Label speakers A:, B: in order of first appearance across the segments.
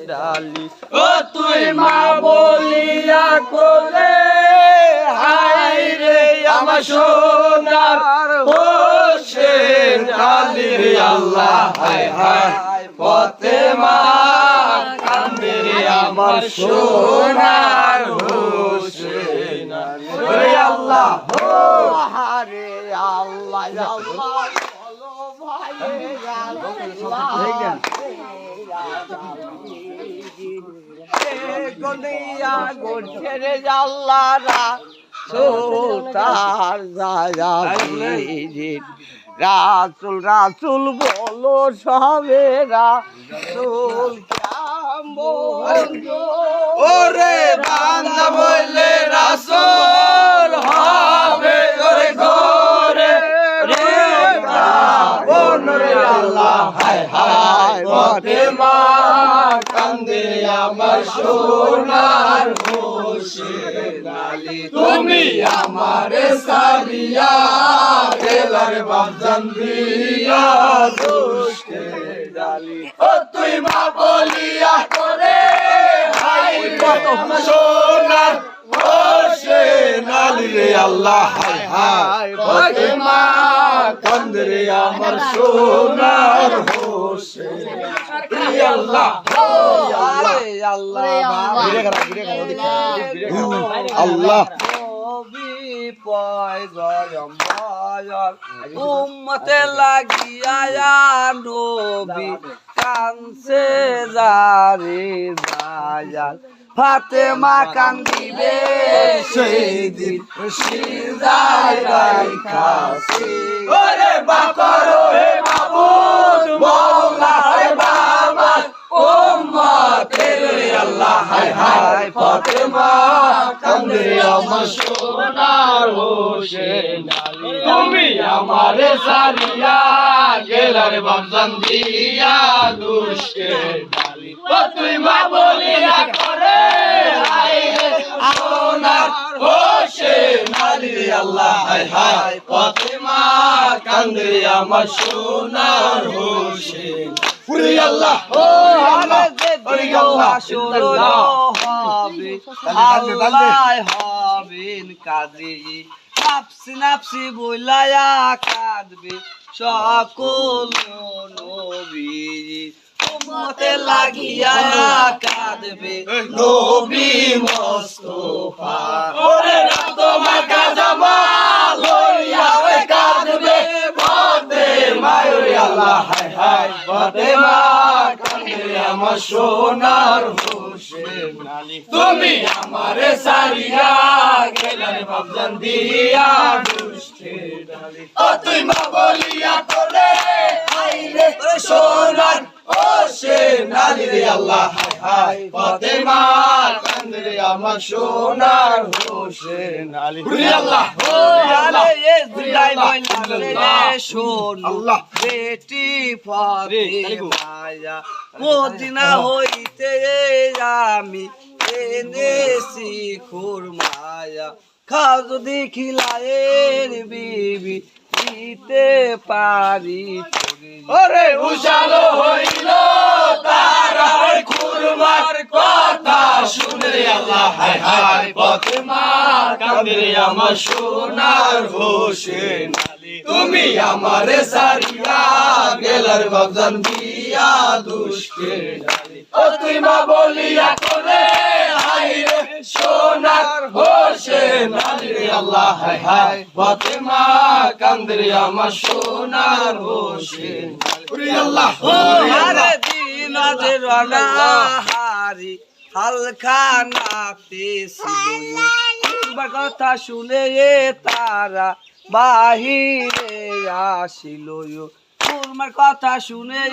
A: ডালি ও তুই মা বলিয়া করে হাই রে আমার সোনার হোসেন ডালি রে আল্লাহ হাই হাই পথে মা কান্দে রে আমার সোনার হোসেন রে আল্লাহ হো হারে আল্লাহ আল্লাহ রাসুল রাসুল বলো সবে রাসুল ওরে বান্দা বললে রাসুল হবে ওরে ঘরে রে রে আল্লাহ হায় হায় পথে মা কান্দে আমার সোনার হোসেন আলী তুমি আমারে সারিয়া গেলার বাজান দিয়া দুষ্টে ডালি ও তুই মা বলিয়া করে হাই কত সোনার হোসেন আলী রে আল্লাহ হায় হায় পথে মা কান্দে রে আমার সোনার হোসেন আল্লাহ আল্লাহ উম্মতে লাগিয়া নবী কানসে জারে জায়াল ফাতেমা কান্দিবে সেদিন সিজায় রাইখাছে ওরে বাকরো হে মাবুদ মওলা হে বাবা উম্মতের আল্লাহ হায় হায় ফাতেমা কান্দে আমার সোনার হোসেন আলী তুমি আমারে সারিয়া গেলার বাজান দিয়া দুষ্টে ডালি ও তুই মা বলিয়া করে হায় রে সোনার হোসেন আলী আল্লাহ হায় হায় ফাতেমা কান্দে আমার সোনার হোসেন পুরি আল্লাহ ও আল্লাহ পুরি আল্লাহ শুনো হবে আল্লাহ হবেন কাজী নাফসি নাফসি বইলায়া কাঁদবে সকল নবী উম্মতে লাগিয়া কাঁদবে নবী মুস্তাফা ওরে তোমার কাজামাল লইয়া কাঁদবে পথে মায়রে আল্লাহ হায় হায় পথে মা কান্দে আমার সোনার হোসেন আলী তুমি আমারে সারিয়া গেলার বাজান দিয়া দুষ্টে ডালি ও তুই মা বলিয়া করে হাই রে সোনার হোসেন আলী রে আল্লাহ হায় হায় পথে মা কান্দে আমার সোনার হোসেন আলী পুরি আল্লাহ ও আলে এ দুলাই ময়না রে শোন আল্লাহ বেটি ফাতেমা মদিনা হইতে আমি এনেছি খুরমায়া খাও যদি খিলায়ের বিবি দিতে পারি ওরে উশালো হইল তারা খুরমার কথা শুনে আল্লাহ হায় হায় ফাতেমা কান্দে আমার সোনার হোসেন আলী তুমি আমারে সারিয়া গেলার বাজান দিয়া দুষ্টে ডালি ও তুই মা বলিয়া করে হাই রে সোনার হোসেন আলী রে আল্লাহ হায় হায় ফাতেমা কান্দে আমার সোনার হোসেন পুরি আল্লাহ ও আরে দিন আজ রানা হারি হালকা নাতে ছিল কথা শুনে তারা বাহিরে আসিল তোমার কথা শুনে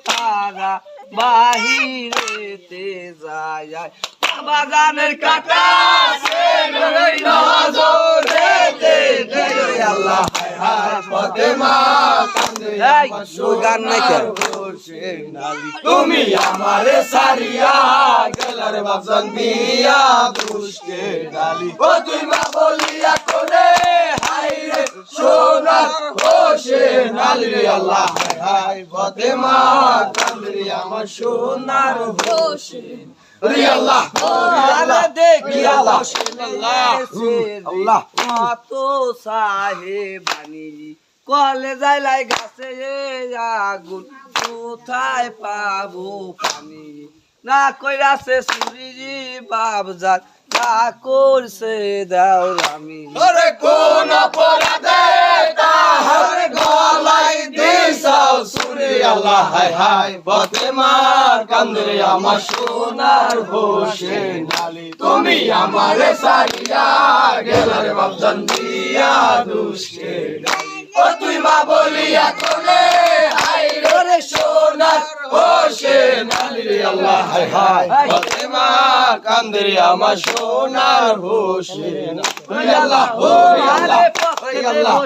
A: তারা বাহিরেতে যায় বাগানের কাটা আল্লাহ হায় হায় ফাতেমা কান্দে গান নাই তুমি আমারে সারিয়া গেলার বাজান দিয়া দুষ্টে ডালি ও তুই মা বলিয়া করে হাই রে সোনার হোসেন আলী রে আল্লাহ হায় হায় ফাতেমা কান্দে রে আমার সোনার হোসেন রে আল্লাহ
B: আরে দেখি
A: আল্লাহ
B: আল্লাহ কত সাহেবানি কলে যাইলাই গাছে আগুন কোথায় পাবো পানি না কইরাছে সুরিজি বাবজান না করছে দাও আমি
A: আরে কোন অপরাধে তাহার গলায় দিছাও সুরে আল্লাহ হায় হায় ফাতেমা কান্দে রে আমার সোনার হোসেন আলী তুমি আমারে সারিয়া গেলারে বাপজান দিয়া দুষ্কে ও তুই মা বলিয়া কোনে হায় রে সোনার হোসেন আলী রে আল্লাহ হায় হায় ফাতেমা কান্দে রে আমার সোনার হোসেন আল্লাহ আল্লাহ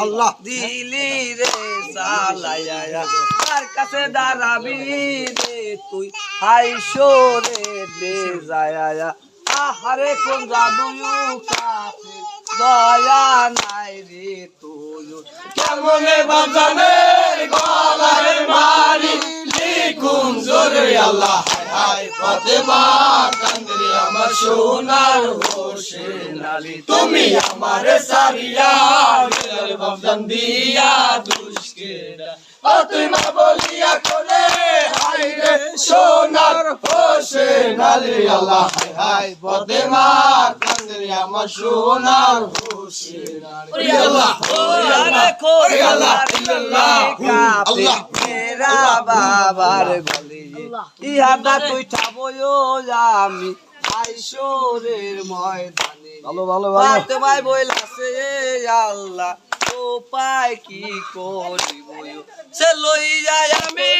B: আল্লাহ দিলি রে সালায়া তার কাছে দাঁড়াবি রে তুই হাই শোরে দে যায়া আহারে কোন জাদু কাফে দয়া নাই রে তুই
A: কেমনে বাজানের গলায় মারি লিখুন জোরে আল্লাহ হায় হায় ফাতেমা কান্দে রে আমার সোনার হোসেন আলী তুমি আমারে সারিয়া গেলে বাপজান দিয়া দুষ্কেরা ও তুই মা বলিয়া কোনে হায় রে সোনার হোসেন আলী আল্লাহ হায় হায় ফাতেমা কান্দে রে আমার সোনার হোসেন আলী আল্লাহ
B: বাবার গলে ইহাদা তুই ঠাবো আমি আইসরের ময়দানে তোমায় বইলাছে আল্লাহ ও পায় কি করিব সে লই যায় আমি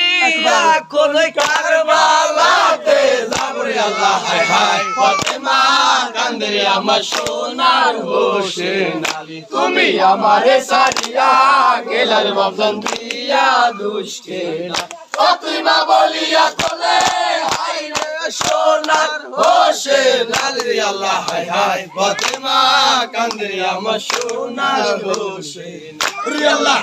B: এখন
A: কারবালাতে যাব রে আল্লাহ হায় হায় ফাতেমা কান্দে রে আমার সোনার হোসেন আলী তুমি আমারে সারিয়া গেলার বাপজান দিয়া দুষ্কেরা ও তুই মা বলিয়া কোলে হায় রে সোনার হোসেন আলী রে আল্লাহ হায় হায় ফাতেমা কান্দে রে আমার সোনার হোসেন রে আল্লাহ